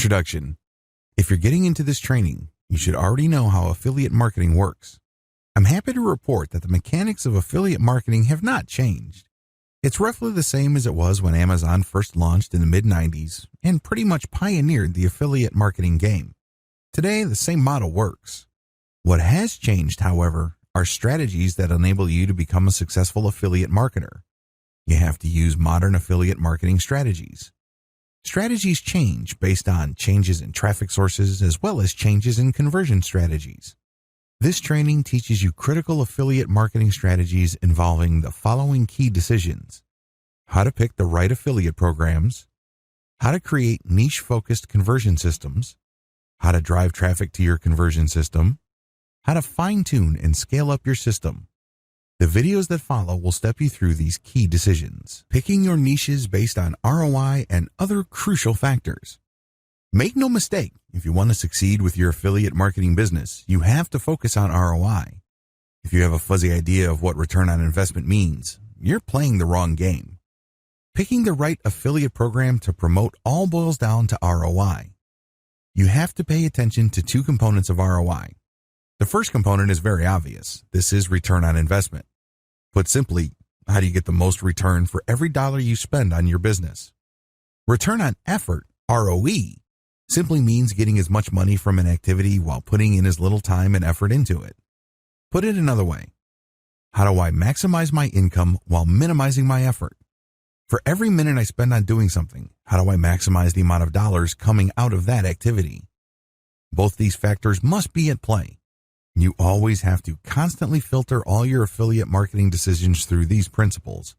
Introduction. If you're getting into this training, you should already know how affiliate marketing works. I'm happy to report that the mechanics of affiliate marketing have not changed. It's roughly the same as it was when Amazon first launched in the mid-90s and pretty much pioneered the affiliate marketing game. Today, the same model works. What has changed, however, are strategies that enable you to become a successful affiliate marketer. You have to use modern affiliate marketing strategies. Strategies change based on changes in traffic sources as well as changes in conversion strategies. This training teaches you critical affiliate marketing strategies involving the following key decisions: how to pick the right affiliate programs, how to create niche-focused conversion systems, how to drive traffic to your conversion system, how to fine-tune and scale up your system. The videos that follow will step you through these key decisions, picking your niches based on ROI and other crucial factors. Make no mistake, if you want to succeed with your affiliate marketing business, you have to focus on ROI. If you have a fuzzy idea of what return on investment means, you're playing the wrong game. Picking the right affiliate program to promote all boils down to ROI. You have to pay attention to two components of ROI. The first component is very obvious. This is return on investment. Put simply, how do you get the most return for every dollar you spend on your business? Return on effort, ROE, simply means getting as much money from an activity while putting in as little time and effort into it. Put it another way. How do I maximize my income while minimizing my effort? For every minute I spend on doing something, how do I maximize the amount of dollars coming out of that activity? Both these factors must be at play. You always have to constantly filter all your affiliate marketing decisions through these principles.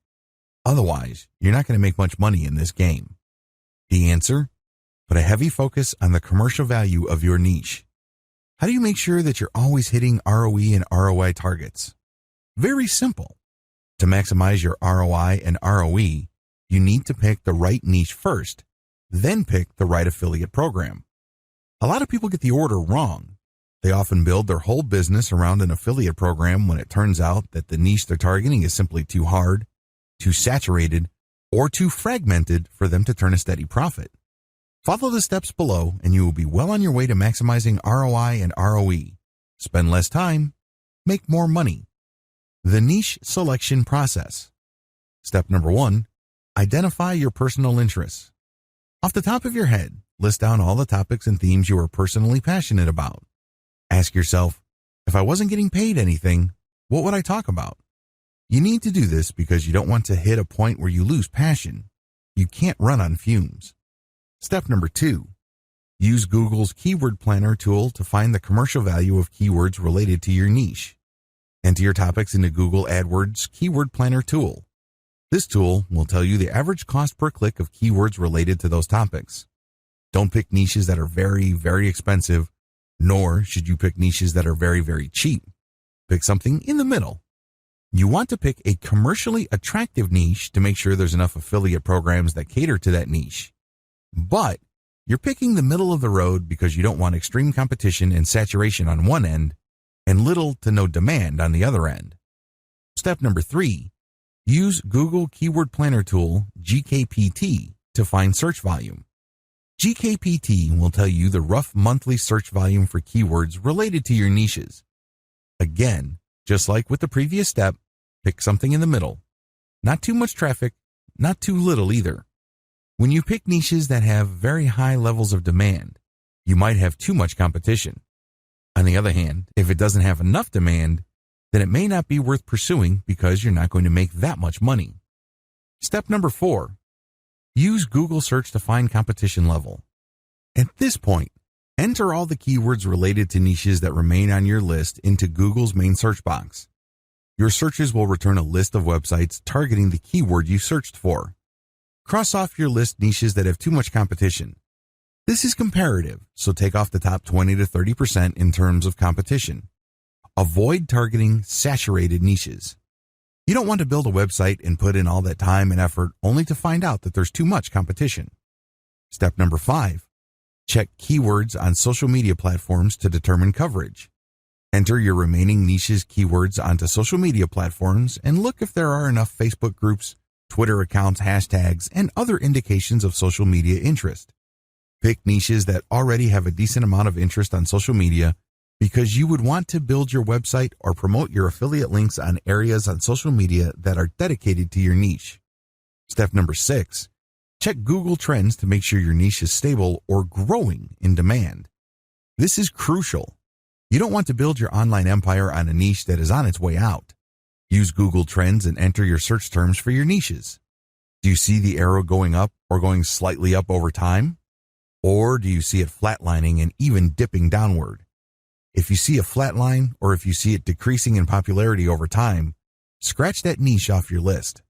Otherwise, you're not going to make much money in this game. The answer? Put a heavy focus on the commercial value of your niche. How do you make sure that you're always hitting ROE and ROI targets? Very simple. To maximize your ROI and ROE, you need to pick the right niche first, then pick the right affiliate program. A lot of people get the order wrong. They often build their whole business around an affiliate program when it turns out that the niche they're targeting is simply too hard, too saturated, or too fragmented for them to turn a steady profit. Follow the steps below and you will be well on your way to maximizing ROI and ROE. Spend less time, make more money. The niche selection process. Step number 1, identify your personal interests. Off the top of your head, list down all the topics and themes you are personally passionate about. Ask yourself, if I wasn't getting paid anything, what would I talk about? You need to do this because you don't want to hit a point where you lose passion. You can't run on fumes. Step number 2, use Google's Keyword Planner tool to find the commercial value of keywords related to your niche. Enter your topics into Google AdWords Keyword Planner tool. This tool will tell you the average cost per click of keywords related to those topics. Don't pick niches that are very, very expensive, nor should you pick niches that are very, very cheap. Pick something in the middle. You want to pick a commercially attractive niche to make sure there's enough affiliate programs that cater to that niche. But you're picking the middle of the road because you don't want extreme competition and saturation on one end and little to no demand on the other end. Step number 3, use Google Keyword Planner tool, GKPT, to find search volume. GKPT will tell you the rough monthly search volume for keywords related to your niches. Again, just like with the previous step, pick something in the middle. Not too much traffic, not too little either. When you pick niches that have very high levels of demand, you might have too much competition. On the other hand, if it doesn't have enough demand, then it may not be worth pursuing because you're not going to make that much money. Step number 4, use Google search to find competition level. At this point, enter all the keywords related to niches that remain on your list into Google's main search box. Your searches will return a list of websites targeting the keyword you searched for. Cross off your list niches that have too much competition. This is comparative, so take off the top 20 to 30% in terms of competition. Avoid targeting saturated niches. You don't want to build a website and put in all that time and effort only to find out that there's too much competition. Step number 5, check keywords on social media platforms to determine coverage. Enter your remaining niches keywords onto social media platforms and look if there are enough Facebook groups, Twitter accounts, hashtags, and other indications of social media interest. Pick niches that already have a decent amount of interest on social media because you would want to build your website or promote your affiliate links on areas on social media that are dedicated to your niche. Step number 6, check Google Trends to make sure your niche is stable or growing in demand. This is crucial. You don't want to build your online empire on a niche that is on its way out. Use Google Trends and enter your search terms for your niches. Do you see the arrow going up or going slightly up over time? Or do you see it flatlining and even dipping downward? If you see a flat line or if you see it decreasing in popularity over time, scratch that niche off your list.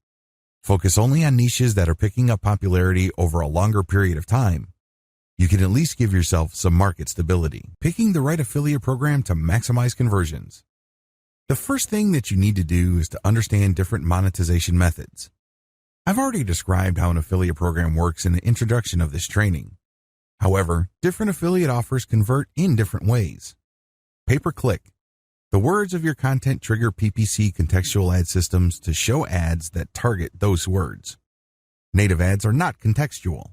Focus only on niches that are picking up popularity over a longer period of time. You can at least give yourself some market stability. Picking the right affiliate program to maximize conversions. The first thing that you need to do is to understand different monetization methods. I've already described how an affiliate program works in the introduction of this training. However, different affiliate offers convert in different ways. Pay-per-click. The words of your content trigger PPC contextual ad systems to show ads that target those words. Native ads are not contextual.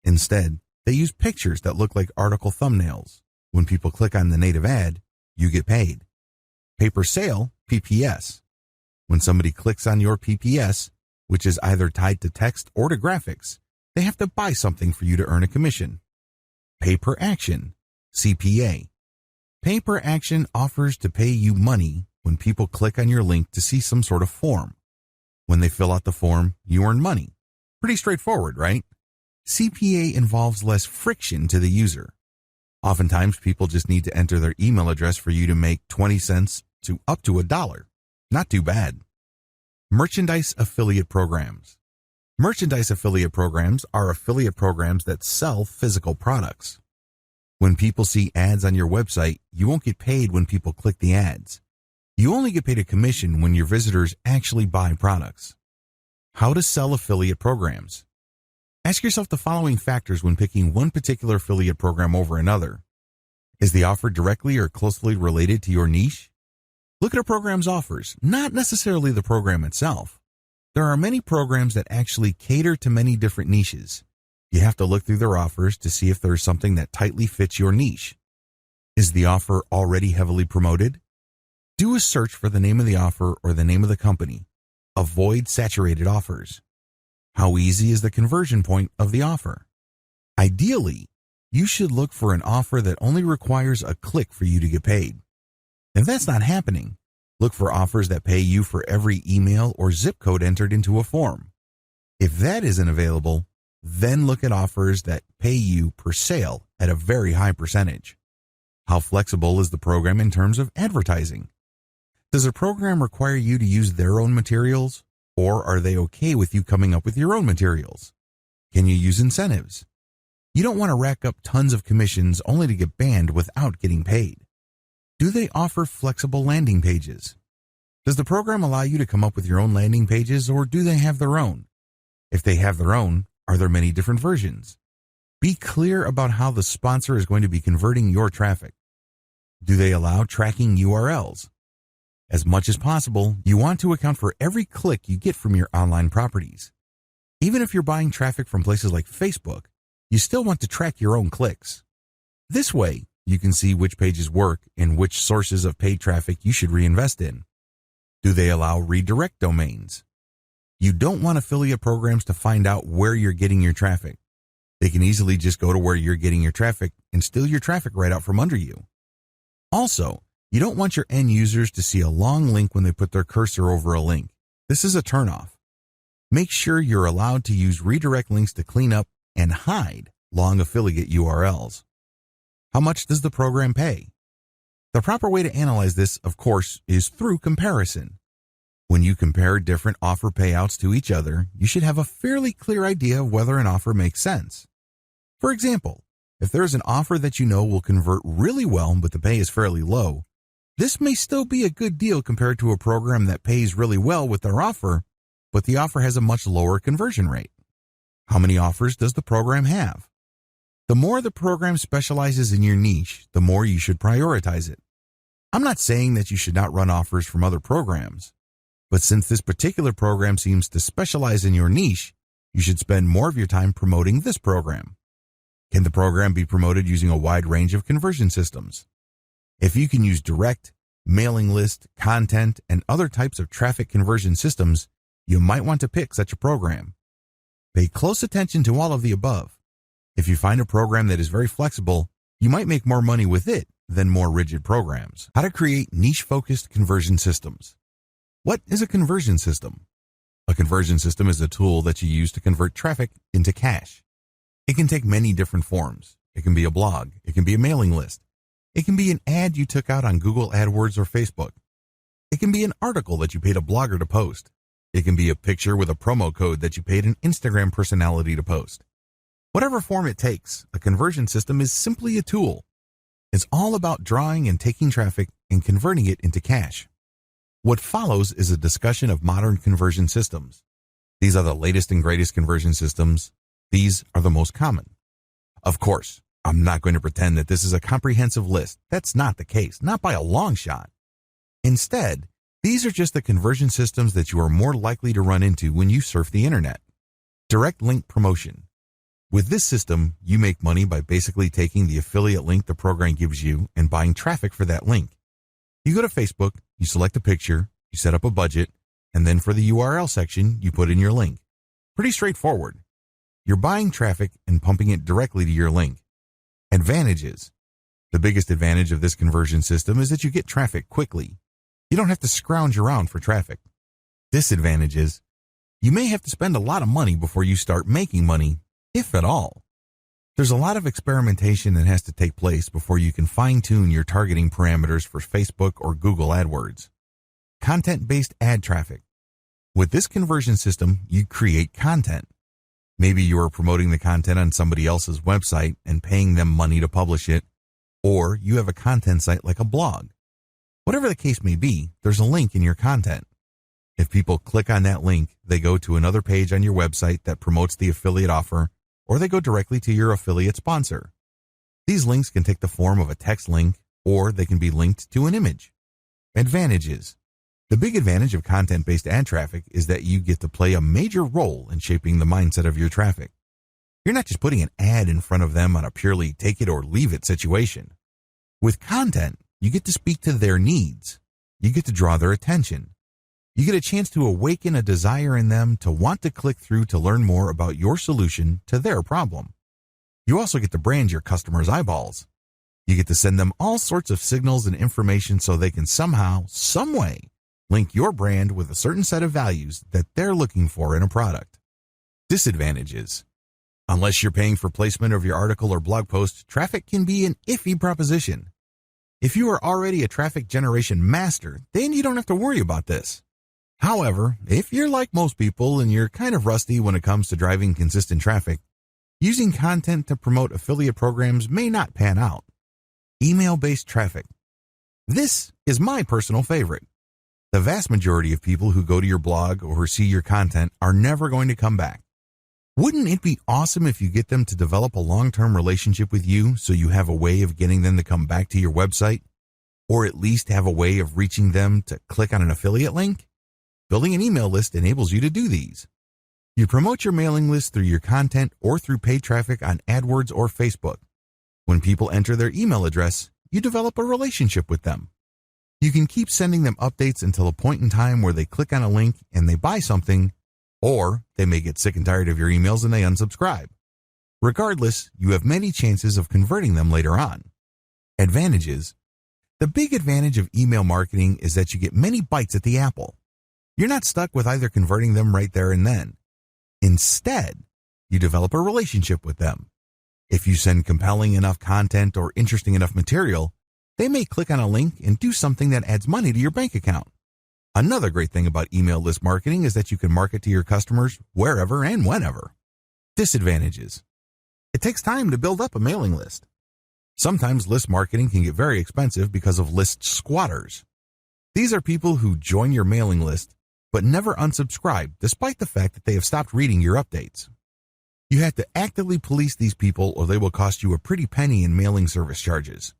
Instead, they use pictures that look like article thumbnails. When people click on the native ad, you get paid. Pay-per-sale, PPS. When somebody clicks on your PPS, which is either tied to text or to graphics, they have to buy something for you to earn a commission. Pay-per-action, CPA. Pay-per-action offers to pay you money when people click on your link to see some sort of form. When they fill out the form, you earn money. Pretty straightforward, right? CPA involves less friction to the user. Oftentimes, people just need to enter their email address for you to make 20 cents to up to $1. Not too bad. Merchandise affiliate programs. Merchandise affiliate programs are affiliate programs that sell physical products. When people see ads on your website, you won't get paid when people click the ads. You only get paid a commission when your visitors actually buy products. How to sell affiliate programs. Ask yourself the following factors when picking one particular affiliate program over another. Is the offer directly or closely related to your niche? Look at a program's offers, not necessarily the program itself. There are many programs that actually cater to many different niches. You have to look through their offers to see if there is something that tightly fits your niche. Is the offer already heavily promoted? Do a search for the name of the offer or the name of the company. Avoid saturated offers. How easy is the conversion point of the offer? Ideally, you should look for an offer that only requires a click for you to get paid. If that's not happening, look for offers that pay you for every email or zip code entered into a form. If that isn't available, then look at offers that pay you per sale at a very high percentage. How flexible is the program in terms of advertising? Does a program require you to use their own materials, or are they okay with you coming up with your own materials? Can you use incentives? You don't want to rack up tons of commissions only to get banned without getting paid. Do they offer flexible landing pages? Does the program allow you to come up with your own landing pages, or do they have their own? If they have their own, are there many different versions? Be clear about how the sponsor is going to be converting your traffic. Do they allow tracking URLs? As much as possible, you want to account for every click you get from your online properties. Even if you're buying traffic from places like Facebook, you still want to track your own clicks. This way, you can see which pages work and which sources of paid traffic you should reinvest in. Do they allow redirect domains? You don't want affiliate programs to find out where you're getting your traffic. They can easily just go to where you're getting your traffic and steal your traffic right out from under you. Also, you don't want your end users to see a long link when they put their cursor over a link. This is a turnoff. Make sure you're allowed to use redirect links to clean up and hide long affiliate URLs. How much does the program pay? The proper way to analyze this, of course, is through comparison. When you compare different offer payouts to each other, you should have a fairly clear idea of whether an offer makes sense. For example, if there is an offer that you know will convert really well but the pay is fairly low, this may still be a good deal compared to a program that pays really well with their offer, but the offer has a much lower conversion rate. How many offers does the program have? The more the program specializes in your niche, the more you should prioritize it. I'm not saying that you should not run offers from other programs, but since this particular program seems to specialize in your niche, you should spend more of your time promoting this program. Can the program be promoted using a wide range of conversion systems? If you can use direct, mailing list, content, and other types of traffic conversion systems, you might want to pick such a program. Pay close attention to all of the above. If you find a program that is very flexible, you might make more money with it than more rigid programs. How to create niche-focused conversion systems. What is a conversion system? A conversion system is a tool that you use to convert traffic into cash. It can take many different forms. It can be a blog. It can be a mailing list. It can be an ad you took out on Google AdWords or Facebook. It can be an article that you paid a blogger to post. It can be a picture with a promo code that you paid an Instagram personality to post. Whatever form it takes, a conversion system is simply a tool. It's all about drawing and taking traffic and converting it into cash. What follows is a discussion of modern conversion systems. These are the latest and greatest conversion systems. These are the most common. Of course, I'm not going to pretend that this is a comprehensive list. That's not the case, not by a long shot. Instead, these are just the conversion systems that you are more likely to run into when you surf the internet. Direct link promotion. With this system, you make money by basically taking the affiliate link the program gives you and buying traffic for that link. You go to Facebook, you select a picture, you set up a budget, and then for the URL section, you put in your link. Pretty straightforward. You're buying traffic and pumping it directly to your link. Advantages. The biggest advantage of this conversion system is that you get traffic quickly. You don't have to scrounge around for traffic. Disadvantages. You may have to spend a lot of money before you start making money, if at all. There's a lot of experimentation that has to take place before you can fine-tune your targeting parameters for Facebook or Google AdWords. Content-based ad traffic. With this conversion system, you create content. Maybe you are promoting the content on somebody else's website and paying them money to publish it, or you have a content site like a blog. Whatever the case may be, there's a link in your content. If people click on that link, they go to another page on your website that promotes the affiliate offer, or they go directly to your affiliate sponsor. These links can take the form of a text link, or they can be linked to an image. Advantages. The big advantage of content-based ad traffic is that you get to play a major role in shaping the mindset of your traffic. You're not just putting an ad in front of them on a purely take it or leave it situation. With content, you get to speak to their needs. You get to draw their attention. You get a chance to awaken a desire in them to want to click through to learn more about your solution to their problem. You also get to brand your customers' eyeballs. You get to send them all sorts of signals and information so they can somehow, some way, link your brand with a certain set of values that they're looking for in a product. Disadvantages. Unless you're paying for placement of your article or blog post, traffic can be an iffy proposition. If you are already a traffic generation master, then you don't have to worry about this. However, if you're like most people and you're kind of rusty when it comes to driving consistent traffic, using content to promote affiliate programs may not pan out. Email-based traffic. This is my personal favorite. The vast majority of people who go to your blog or see your content are never going to come back. Wouldn't it be awesome if you get them to develop a long-term relationship with you so you have a way of getting them to come back to your website? Or at least have a way of reaching them to click on an affiliate link? Building an email list enables you to do these. You promote your mailing list through your content or through paid traffic on AdWords or Facebook. When people enter their email address, you develop a relationship with them. You can keep sending them updates until a point in time where they click on a link and they buy something, or they may get sick and tired of your emails and they unsubscribe. Regardless, you have many chances of converting them later on. Advantages. The big advantage of email marketing is that you get many bites at the apple. You're not stuck with either converting them right there and then. Instead, you develop a relationship with them. If you send compelling enough content or interesting enough material, they may click on a link and do something that adds money to your bank account. Another great thing about email list marketing is that you can market to your customers wherever and whenever. Disadvantages. It takes time to build up a mailing list. Sometimes list marketing can get very expensive because of list squatters. These are people who join your mailing list but never unsubscribe despite the fact that they have stopped reading your updates. You have to actively police these people or they will cost you a pretty penny in mailing service charges.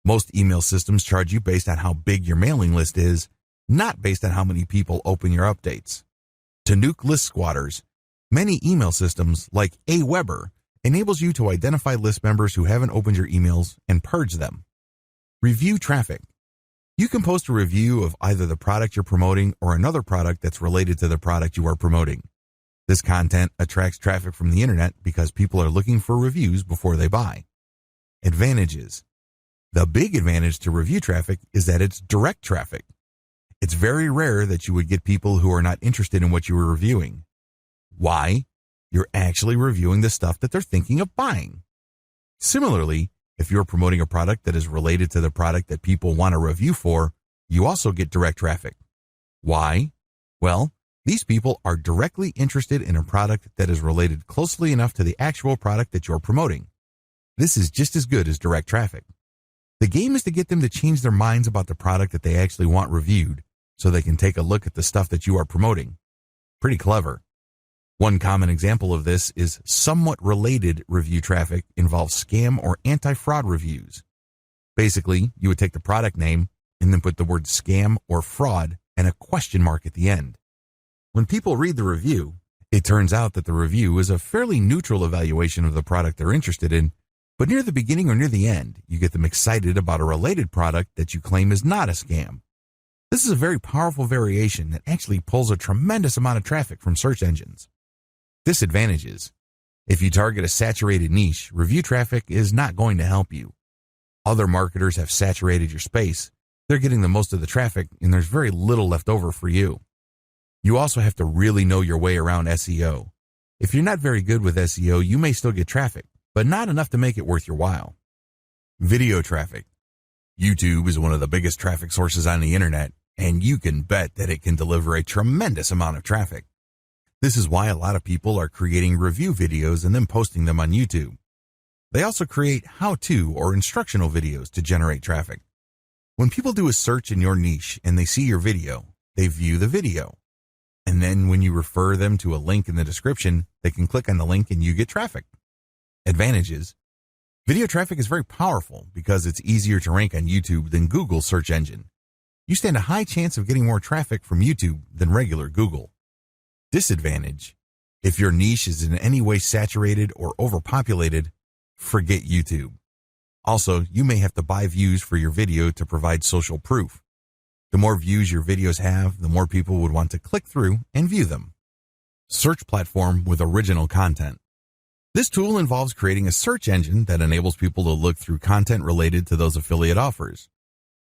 Most email systems charge you based on how big your mailing list is, not based on how many people open your updates. To nuke list squatters, many email systems like Aweber enables you to identify list members who haven't opened your emails and purge them. Review traffic. You can post a review of either the product you're promoting or another product that's related to the product you are promoting. This content attracts traffic from the internet because people are looking for reviews before they buy. Advantages. The big advantage to review traffic is that it's direct traffic. It's very rare that you would get people who are not interested in what you were reviewing. Why? You're actually reviewing the stuff that they're thinking of buying. Similarly, if you're promoting a product that is related to the product that people want a review for, you also get direct traffic. Why? Well, these people are directly interested in a product that is related closely enough to the actual product that you're promoting. This is just as good as direct traffic. The game is to get them to change their minds about the product that they actually want reviewed so they can take a look at the stuff that you are promoting. Pretty clever. One common example of this is somewhat related review traffic involves scam or anti-fraud reviews. Basically, you would take the product name and then put the word scam or fraud and a question mark at the end. When people read the review, it turns out that the review is a fairly neutral evaluation of the product they're interested in, but near the beginning or near the end, you get them excited about a related product that you claim is not a scam. This is a very powerful variation that actually pulls a tremendous amount of traffic from search engines. Disadvantages. If you target a saturated niche, review traffic is not going to help you. Other marketers have saturated your space. They're getting the most of the traffic, and there's very little left over for you. You also have to really know your way around SEO. If you're not very good with SEO, you may still get traffic, but not enough to make it worth your while. Video traffic. YouTube is one of the biggest traffic sources on the internet, and you can bet that it can deliver a tremendous amount of traffic. This is why a lot of people are creating review videos and then posting them on YouTube. They also create how-to or instructional videos to generate traffic. When people do a search in your niche and they see your video, they view the video. And then when you refer them to a link in the description, they can click on the link and you get traffic. Advantages. Video traffic is very powerful because it's easier to rank on YouTube than Google's search engine. You stand a high chance of getting more traffic from YouTube than regular Google. Disadvantage. If your niche is in any way saturated or overpopulated, forget YouTube. Also, you may have to buy views for your video to provide social proof. The more views your videos have, the more people would want to click through and view them. Search platform with original content. This tool involves creating a search engine that enables people to look through content related to those affiliate offers.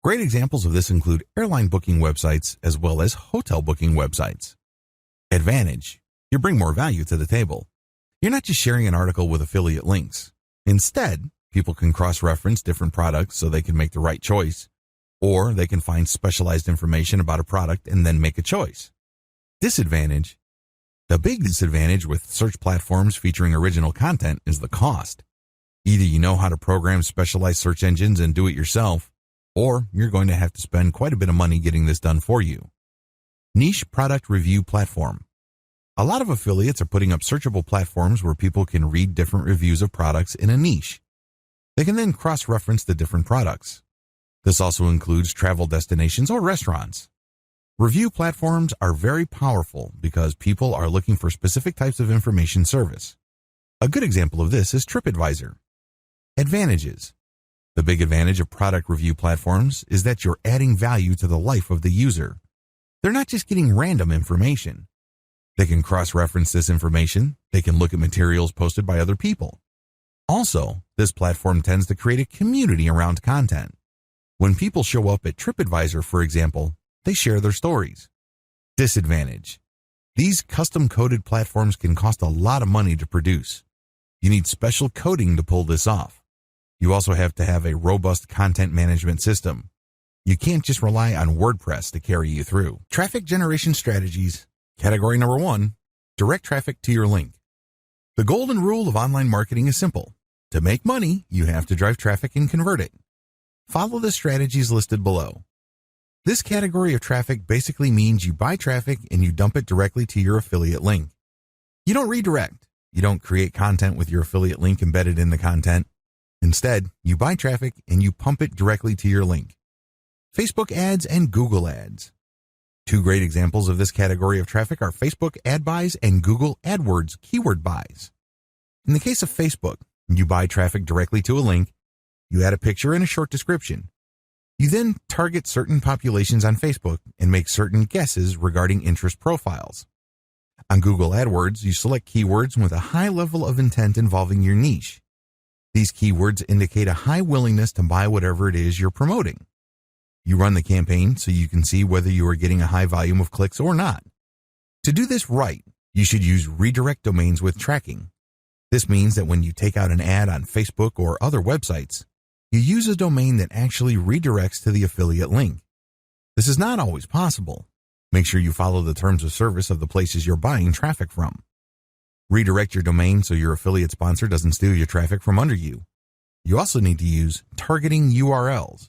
Great examples of this include airline booking websites as well as hotel booking websites. Advantage. You bring more value to the table. You're not just sharing an article with affiliate links. Instead, people can cross-reference different products so they can make the right choice, or they can find specialized information about a product and then make a choice. Disadvantage. The big disadvantage with search platforms featuring original content is the cost. Either you know how to program specialized search engines and do it yourself, or you're going to have to spend quite a bit of money getting this done for you. Niche product review platform. A lot of affiliates are putting up searchable platforms where people can read different reviews of products in a niche. They can then cross-reference the different products. This also includes travel destinations or restaurants. Review platforms are very powerful because people are looking for specific types of information service. A good example of this is TripAdvisor. Advantages. The big advantage of product review platforms is that you're adding value to the life of the user. They're not just getting random information. They can cross-reference this information. They can look at materials posted by other people. Also, this platform tends to create a community around content. When people show up at TripAdvisor, for example, they share their stories. Disadvantage. These custom-coded platforms can cost a lot of money to produce. You need special coding to pull this off. You also have to have a robust content management system. You can't just rely on WordPress to carry you through. Traffic generation strategies. Category number 1, direct traffic to your link. The golden rule of online marketing is simple. To make money, you have to drive traffic and convert it. Follow the strategies listed below. This category of traffic basically means you buy traffic and you dump it directly to your affiliate link. You don't redirect. You don't create content with your affiliate link embedded in the content. Instead, you buy traffic and you pump it directly to your link. Facebook ads and Google ads. Two great examples of this category of traffic are Facebook ad buys and Google AdWords keyword buys. In the case of Facebook, you buy traffic directly to a link, you add a picture and a short description. You then target certain populations on Facebook and make certain guesses regarding interest profiles. On Google AdWords, you select keywords with a high level of intent involving your niche. These keywords indicate a high willingness to buy whatever it is you're promoting. You run the campaign so you can see whether you are getting a high volume of clicks or not. To do this right, you should use redirect domains with tracking. This means that when you take out an ad on Facebook or other websites, you use a domain that actually redirects to the affiliate link. This is not always possible. Make sure you follow the terms of service of the places you're buying traffic from. Redirect your domain so your affiliate sponsor doesn't steal your traffic from under you. You also need to use targeting URLs.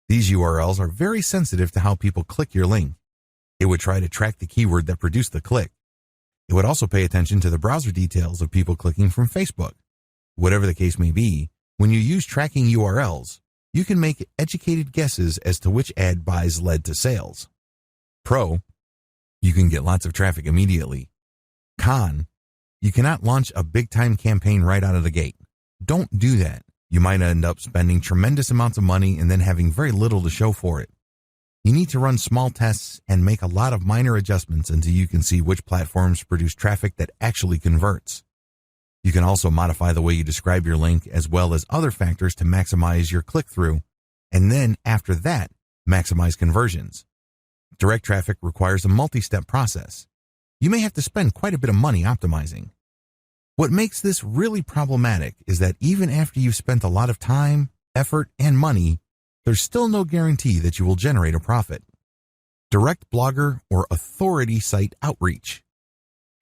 These URLs are very sensitive to how people click your link. It would try to track the keyword that produced the click. It would also pay attention to the browser details of people clicking from Facebook. Whatever the case may be, when you use tracking URLs, you can make educated guesses as to which ad buys led to sales. Pro, you can get lots of traffic immediately. Con, you cannot launch a big-time campaign right out of the gate. Don't do that. You might end up spending tremendous amounts of money and then having very little to show for it. You need to run small tests and make a lot of minor adjustments until you can see which platforms produce traffic that actually converts. You can also modify the way you describe your link as well as other factors to maximize your click-through, and then after that, maximize conversions. Direct traffic requires a multi-step process. You may have to spend quite a bit of money optimizing. What makes this really problematic is that even after you've spent a lot of time, effort, and money, there's still no guarantee that you will generate a profit. Direct blogger or authority site outreach.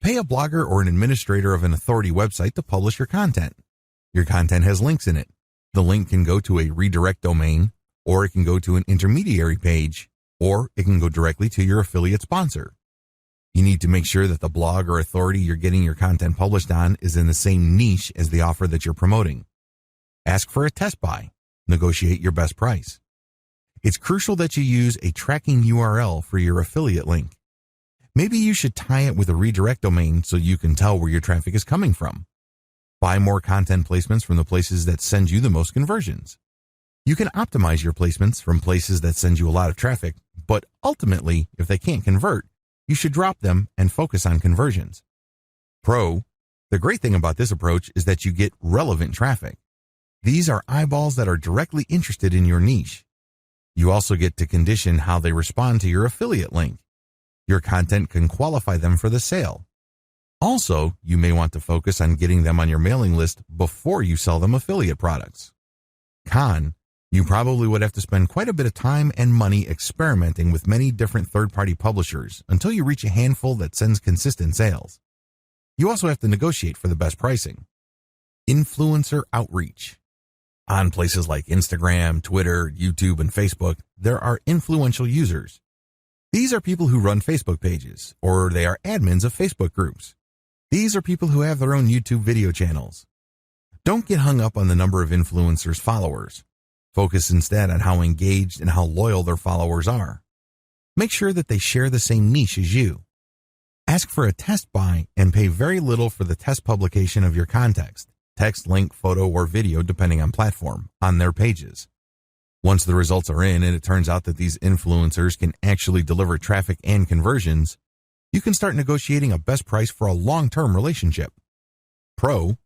Pay a blogger or an administrator of an authority website to publish your content. Your content has links in it. The link can go to a redirect domain, or it can go to an intermediary page, or it can go directly to your affiliate sponsor. You need to make sure that the blog or authority you're getting your content published on is in the same niche as the offer that you're promoting. Ask for a test buy. Negotiate your best price. It's crucial that you use a tracking URL for your affiliate link. Maybe you should tie it with a redirect domain so you can tell where your traffic is coming from. Buy more content placements from the places that send you the most conversions. You can optimize your placements from places that send you a lot of traffic, but ultimately, if they can't convert, you should drop them and focus on conversions. Pro, the great thing about this approach is that you get relevant traffic. These are eyeballs that are directly interested in your niche. You also get to condition how they respond to your affiliate link. Your content can qualify them for the sale. Also, you may want to focus on getting them on your mailing list before you sell them affiliate products. Con, you probably would have to spend quite a bit of time and money experimenting with many different third-party publishers until you reach a handful that sends consistent sales. You also have to negotiate for the best pricing. Influencer outreach. On places like Instagram, Twitter, YouTube, and Facebook, there are influential users. These are people who run Facebook pages, or they are admins of Facebook groups. These are people who have their own YouTube video channels. Don't get hung up on the number of influencers' followers. Focus instead on how engaged and how loyal their followers are. Make sure that they share the same niche as you. Ask for a test buy and pay very little for the test publication of your context, text, link, photo, or video depending on platform, on their pages. Once the results are in and it turns out that these influencers can actually deliver traffic and conversions, you can start negotiating a best price for a long-term relationship. Pro,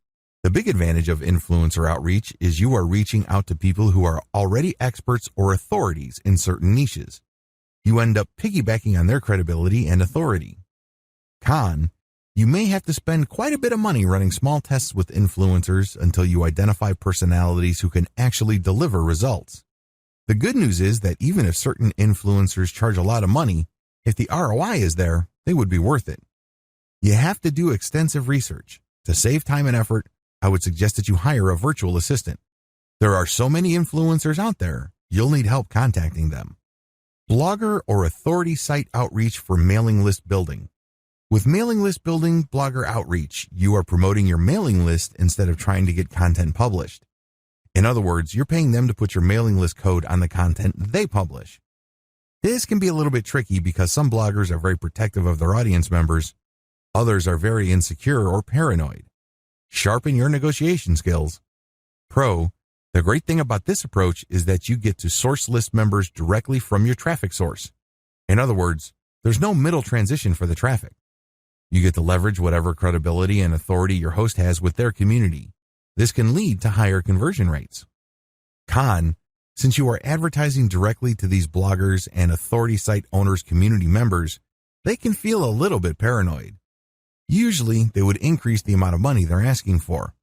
the big advantage of influencer outreach is you are reaching out to people who are already experts or authorities in certain niches. You end up piggybacking on their credibility and authority. Con, you may have to spend quite a bit of money running small tests with influencers until you identify personalities who can actually deliver results. The good news is that even if certain influencers charge a lot of money, if the ROI is there, they would be worth it. You have to do extensive research. To save time and effort, I would suggest that you hire a virtual assistant. There are so many influencers out there, you'll need help contacting them. Blogger or authority site outreach for mailing list building. With mailing list building, blogger outreach, you are promoting your mailing list instead of trying to get content published. In other words, you're paying them to put your mailing list code on the content they publish. This can be a little bit tricky because some bloggers are very protective of their audience members. Others are very insecure or paranoid. Sharpen your negotiation skills. Pro, the great thing about this approach is that you get to source list members directly from your traffic source. In other words, there's no middle transition for the traffic. You get to leverage whatever credibility and authority your host has with their community. This can lead to higher conversion rates. Con, since you are advertising directly to these bloggers and authority site owners' community members, they can feel a little bit paranoid. Usually, they would increase the amount of money they're asking for.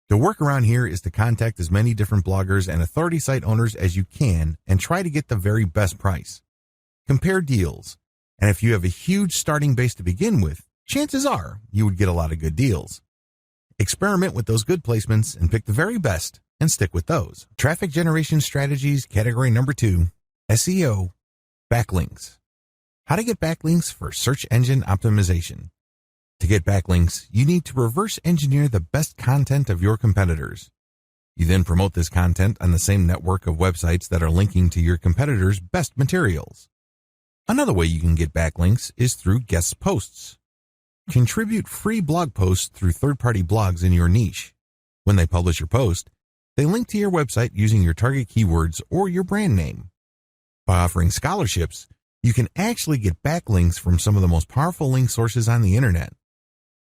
The workaround here is to contact as many different bloggers and authority site owners as you can and try to get the very best price. Compare deals, and if you have a huge starting base to begin with, chances are you would get a lot of good deals. Experiment with those good placements and pick the very best and stick with those. Traffic generation strategies, category number 2, SEO, backlinks. How to get backlinks for search engine optimization. To get backlinks, you need to reverse engineer the best content of your competitors. You then promote this content on the same network of websites that are linking to your competitors' best materials. Another way you can get backlinks is through guest posts. Contribute free blog posts through third-party blogs in your niche. When they publish your post, they link to your website using your target keywords or your brand name. By offering scholarships, you can actually get backlinks from some of the most powerful link sources on the internet.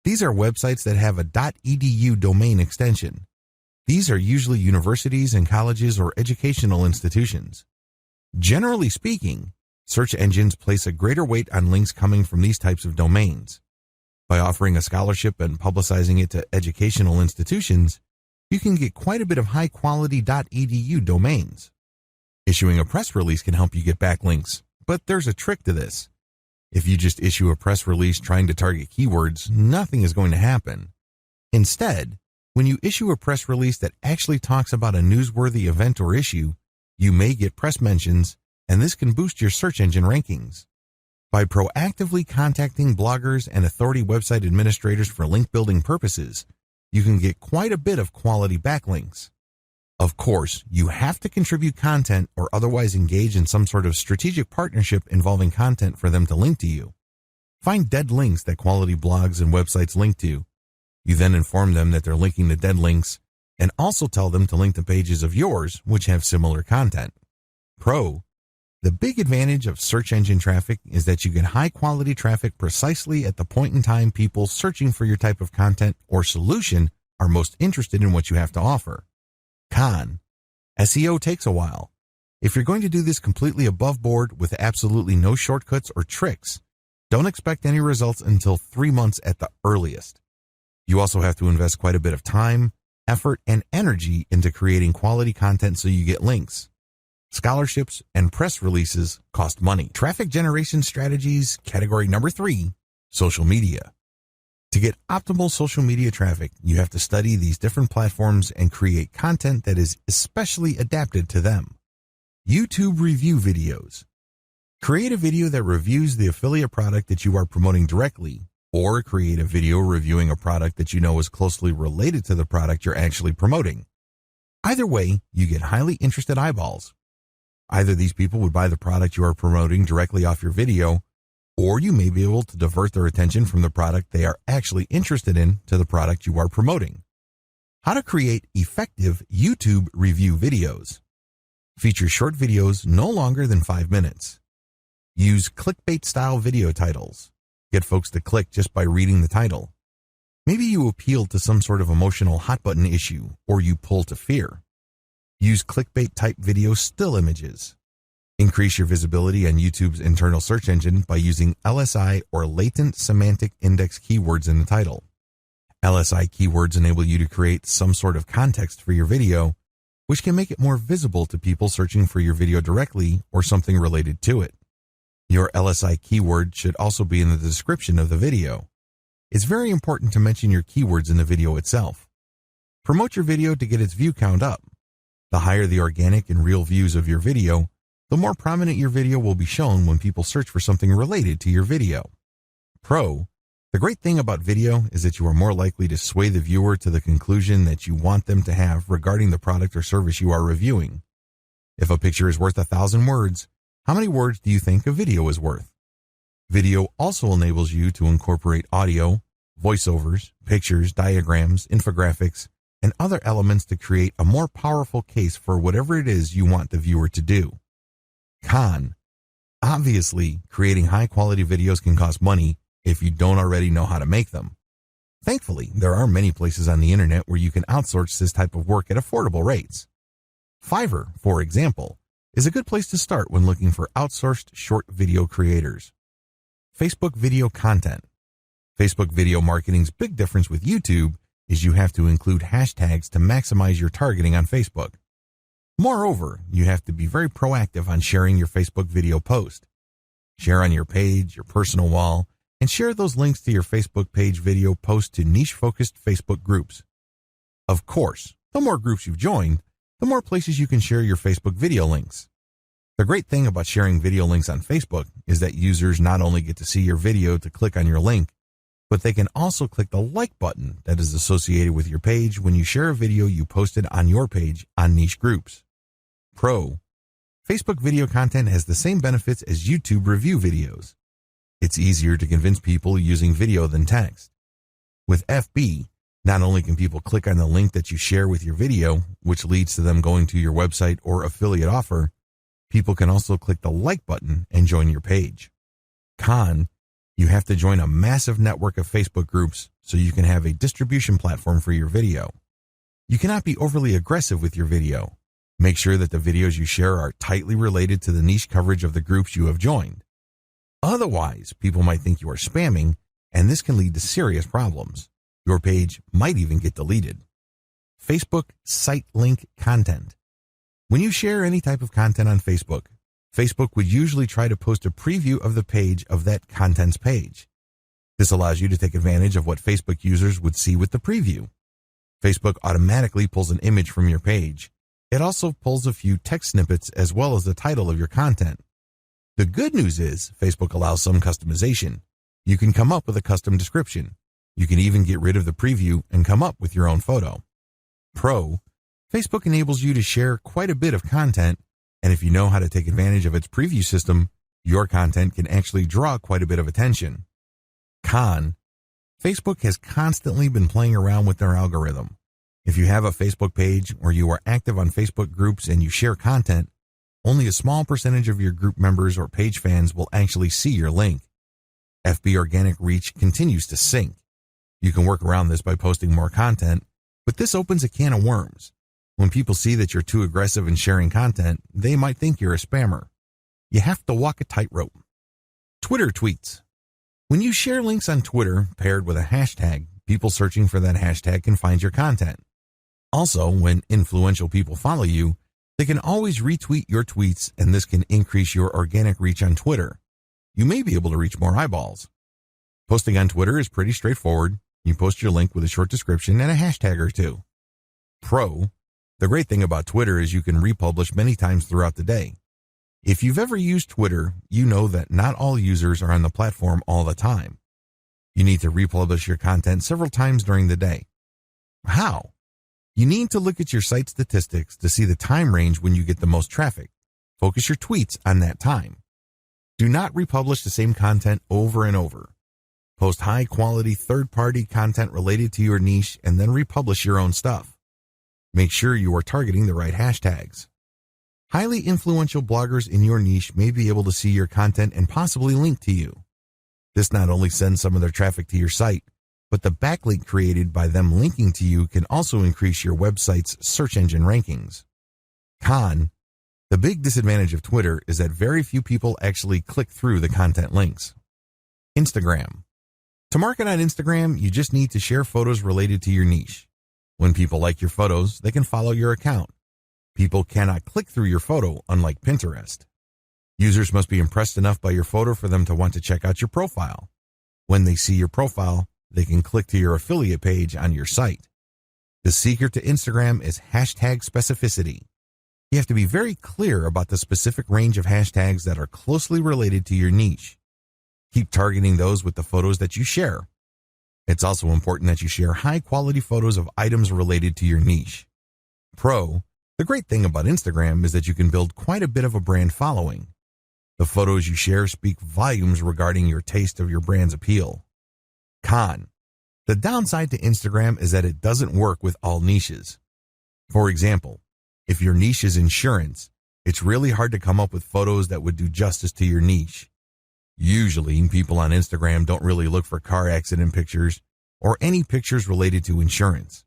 These are websites that have a .edu domain extension. These are usually universities and colleges or educational institutions. Generally speaking, search engines place a greater weight on links coming from these types of domains. By offering a scholarship and publicizing it to educational institutions, you can get quite a bit of high-quality .edu domains. Issuing a press release can help you get backlinks, but there's a trick to this. If you just issue a press release trying to target keywords, nothing is going to happen. Instead, when you issue a press release that actually talks about a newsworthy event or issue, you may get press mentions, and this can boost your search engine rankings. By proactively contacting bloggers and authority website administrators for link building purposes, you can get quite a bit of quality backlinks. Of course, you have to contribute content or otherwise engage in some sort of strategic partnership involving content for them to link to you. Find dead links that quality blogs and websites link to. You then inform them that they're linking to dead links and also tell them to link to pages of yours which have similar content. Pro, the big advantage of search engine traffic is that you get high-quality traffic precisely at the point in time people searching for your type of content or solution are most interested in what you have to offer. Con, SEO takes a while. If you're going to do this completely above board with absolutely no shortcuts or tricks, don't expect any results until 3 months at the earliest. You also have to invest quite a bit of time, effort, and energy into creating quality content so you get links. Scholarships and press releases cost money. Traffic generation strategies, category number 3, social media. To get optimal social media traffic, you have to study these different platforms and create content that is especially adapted to them. YouTube review videos. Create a video that reviews the affiliate product that you are promoting directly, or create a video reviewing a product that you know is closely related to the product you're actually promoting. Either way, you get highly interested eyeballs. Either these people would buy the product you are promoting directly off your video, or you may be able to divert their attention from the product they are actually interested in to the product you are promoting. How to create effective YouTube review videos. Feature short videos no longer than 5 minutes. Use clickbait-style video titles. Get folks to click just by reading the title. Maybe you appeal to some sort of emotional hot-button issue, or you pull to fear. Use clickbait-type video still images. Increase your visibility on YouTube's internal search engine by using LSI or latent semantic index keywords in the title. LSI keywords enable you to create some sort of context for your video, which can make it more visible to people searching for your video directly or something related to it. Your LSI keyword should also be in the description of the video. It's very important to mention your keywords in the video itself. Promote your video to get its view count up. The higher the organic and real views of your video, the more prominent your video will be shown when people search for something related to your video. Pro, the great thing about video is that you are more likely to sway the viewer to the conclusion that you want them to have regarding the product or service you are reviewing. If a picture is worth 1,000 words, how many words do you think a video is worth? Video also enables you to incorporate audio, voiceovers, pictures, diagrams, infographics, and other elements to create a more powerful case for whatever it is you want the viewer to do. Con. Obviously, creating high-quality videos can cost money if you don't already know how to make them. Thankfully, there are many places on the internet where you can outsource this type of work at affordable rates. Fiverr, for example, is a good place to start when looking for outsourced short video creators. Facebook video content. Facebook video marketing's big difference with YouTube is you have to include hashtags to maximize your targeting on Facebook. Moreover, you have to be very proactive on sharing your Facebook video post. Share on your page, your personal wall, and share those links to your Facebook page video post to niche-focused Facebook groups. Of course, the more groups you've joined, the more places you can share your Facebook video links. The great thing about sharing video links on Facebook is that users not only get to see your video to click on your link, but they can also click the like button that is associated with your page when you share a video you posted on your page on niche groups. Pro. Facebook video content has the same benefits as YouTube review videos. It's easier to convince people using video than text. With FB, not only can people click on the link that you share with your video, which leads to them going to your website or affiliate offer, people can also click the like button and join your page. Con. You have to join a massive network of Facebook groups so you can have a distribution platform for your video. You cannot be overly aggressive with your video. Make sure that the videos you share are tightly related to the niche coverage of the groups you have joined. Otherwise, people might think you are spamming, and this can lead to serious problems. Your page might even get deleted. Facebook site link content. When you share any type of content on Facebook, Facebook would usually try to post a preview of the page of that content's page. This allows you to take advantage of what Facebook users would see with the preview. Facebook automatically pulls an image from your page. It also pulls a few text snippets as well as the title of your content. The good news is Facebook allows some customization. You can come up with a custom description. You can even get rid of the preview and come up with your own photo. Pro. Facebook enables you to share quite a bit of content, and if you know how to take advantage of its preview system, your content can actually draw quite a bit of attention. Con. Facebook has constantly been playing around with their algorithm. If you have a Facebook page or you are active on Facebook groups and you share content, only a small percentage of your group members or page fans will actually see your link. FB organic reach continues to sink. You can work around this by posting more content, but this opens a can of worms. When people see that you're too aggressive in sharing content, they might think you're a spammer. You have to walk a tightrope. Twitter tweets. When you share links on Twitter paired with a hashtag, people searching for that hashtag can find your content. Also, when influential people follow you, they can always retweet your tweets, and this can increase your organic reach on Twitter. You may be able to reach more eyeballs. Posting on Twitter is pretty straightforward. You post your link with a short description and a hashtag or two. Pro. The great thing about Twitter is you can republish many times throughout the day. If you've ever used Twitter, you know that not all users are on the platform all the time. You need to republish your content several times during the day. How? You need to look at your site statistics to see the time range when you get the most traffic. Focus your tweets on that time. Do not republish the same content over and over. Post high-quality third-party content related to your niche and then republish your own stuff. Make sure you are targeting the right hashtags. Highly influential bloggers in your niche may be able to see your content and possibly link to you. This not only sends some of their traffic to your site, but the backlink created by them linking to you can also increase your website's search engine rankings. Con. The big disadvantage of Twitter is that very few people actually click through the content links. Instagram. To market on Instagram, you just need to share photos related to your niche. When people like your photos, they can follow your account. People cannot click through your photo, unlike Pinterest. Users must be impressed enough by your photo for them to want to check out your profile. When they see your profile, they can click to your affiliate page on your site. The secret to Instagram is hashtag specificity. You have to be very clear about the specific range of hashtags that are closely related to your niche. Keep targeting those with the photos that you share. It's also important that you share high-quality photos of items related to your niche. Pro. The great thing about Instagram is that you can build quite a bit of a brand following. The photos you share speak volumes regarding your taste of your brand's appeal. Con. The downside to Instagram is that it doesn't work with all niches. For example, if your niche is insurance, it's really hard to come up with photos that would do justice to your niche. Usually, people on Instagram don't really look for car accident pictures or any pictures related to insurance.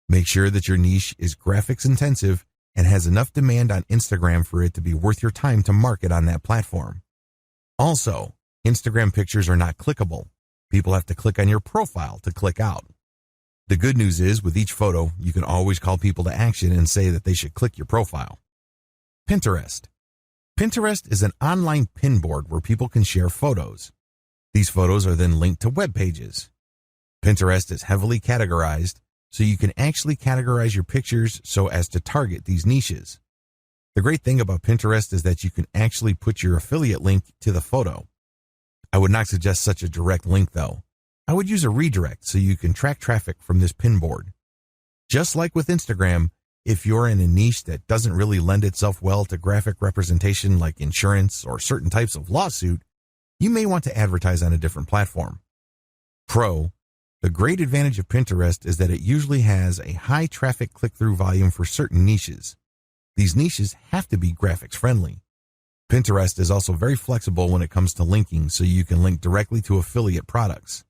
Make sure that your niche is graphics intensive and has enough demand on Instagram for it to be worth your time to market on that platform. Also, Instagram pictures are not clickable. People have to click on your profile to click out. The good news is, with each photo, you can always call people to action and say that they should click your profile. Pinterest. Pinterest is an online pin board where people can share photos. These photos are then linked to web pages. Pinterest is heavily categorized, so you can actually categorize your pictures so as to target these niches. The great thing about Pinterest is that you can actually put your affiliate link to the photo. I would not suggest such a direct link though. I would use a redirect so you can track traffic from this pin board. Just like with Instagram, if you're in a niche that doesn't really lend itself well to graphic representation like insurance or certain types of lawsuit, you may want to advertise on a different platform. Pro. The great advantage of Pinterest is that it usually has a high traffic click-through volume for certain niches. These niches have to be graphics friendly. Pinterest is also very flexible when it comes to linking, so you can link directly to affiliate products.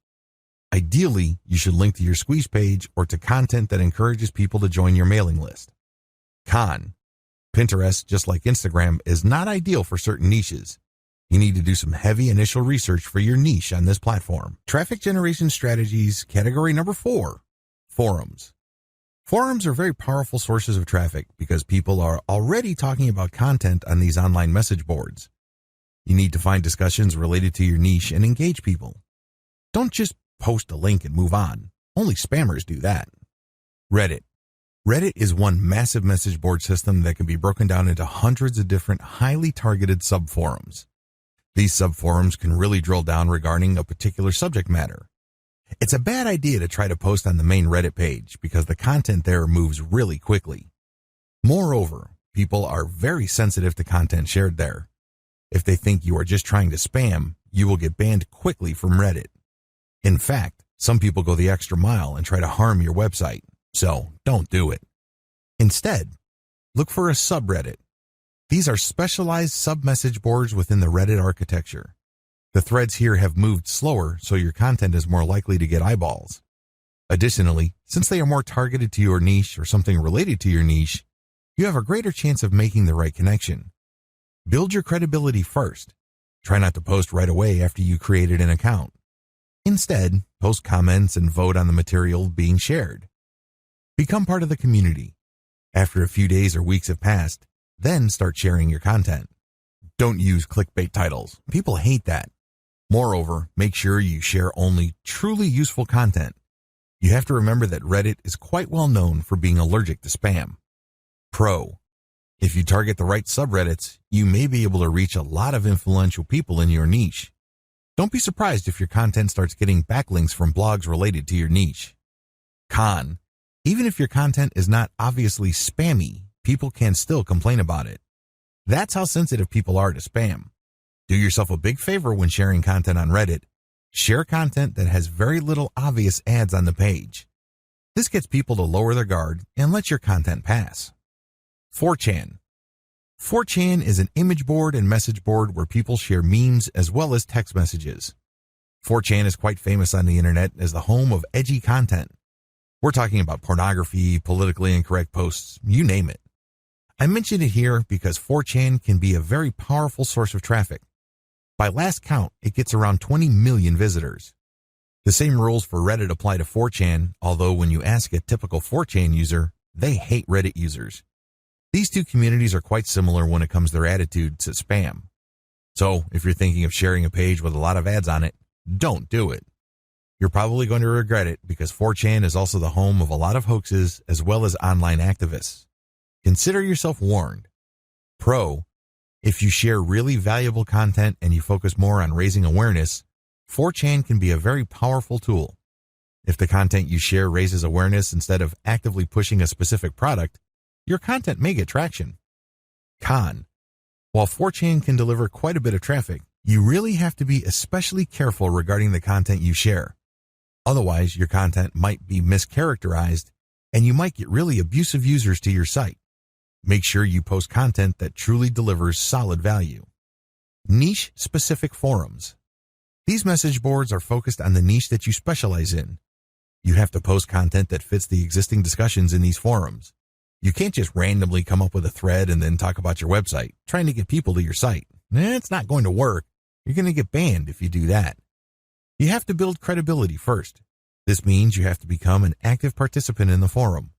Ideally, you should link to your squeeze page or to content that encourages people to join your mailing list. Con. Pinterest, just like Instagram, is not ideal for certain niches. You need to do some heavy initial research for your niche on this platform. Traffic generation strategies, category number 4, forums. Forums are very powerful sources of traffic because people are already talking about content on these online message boards. You need to find discussions related to your niche and engage people. Don't just post a link and move on. Only spammers do that. Reddit. Reddit is one massive message board system that can be broken down into hundreds of different highly targeted subforums. These subforums can really drill down regarding a particular subject matter. It's a bad idea to try to post on the main Reddit page because the content there moves really quickly. Moreover, people are very sensitive to content shared there. If they think you are just trying to spam, you will get banned quickly from Reddit. In fact, some people go the extra mile and try to harm your website, so don't do it. Instead, look for a subreddit. These are specialized sub-message boards within the Reddit architecture. The threads here have moved slower, so your content is more likely to get eyeballs. Additionally, since they are more targeted to your niche or something related to your niche, you have a greater chance of making the right connection. Build your credibility first. Try not to post right away after you created an account. Instead, post comments and vote on the material being shared. Become part of the community. After a few days or weeks have passed, then start sharing your content. Don't use clickbait titles. People hate that. Moreover, make sure you share only truly useful content. You have to remember that Reddit is quite well known for being allergic to spam. Pro. If you target the right subreddits, you may be able to reach a lot of influential people in your niche. Don't be surprised if your content starts getting backlinks from blogs related to your niche. Con. Even if your content is not obviously spammy, people can still complain about it. That's how sensitive people are to spam. Do yourself a big favor when sharing content on Reddit. Share content that has very little obvious ads on the page. This gets people to lower their guard and let your content pass. 4chan. 4chan is an image board and message board where people share memes as well as text messages. 4chan is quite famous on the internet as the home of edgy content. We're talking about pornography, politically incorrect posts, you name it. I mention it here because 4chan can be a very powerful source of traffic. By last count, it gets around 20 million visitors. The same rules for Reddit apply to 4chan, although when you ask a typical 4chan user, they hate Reddit users. These two communities are quite similar when it comes to their attitude to spam. So, if you're thinking of sharing a page with a lot of ads on it, don't do it. You're probably going to regret it because 4chan is also the home of a lot of hoaxes as well as online activists. Consider yourself warned. Pro. If you share really valuable content and you focus more on raising awareness, 4chan can be a very powerful tool. If the content you share raises awareness instead of actively pushing a specific product, your content may get traction. Con. While 4chan can deliver quite a bit of traffic, you really have to be especially careful regarding the content you share. Otherwise, your content might be mischaracterized and you might get really abusive users to your site. Make sure you post content that truly delivers solid value. Niche-specific forums. These message boards are focused on the niche that you specialize in. You have to post content that fits the existing discussions in these forums. You can't just randomly come up with a thread and then talk about your website, trying to get people to your site. It's not going to work. You're going to get banned if you do that. You have to build credibility first. This means you have to become an active participant in the forum.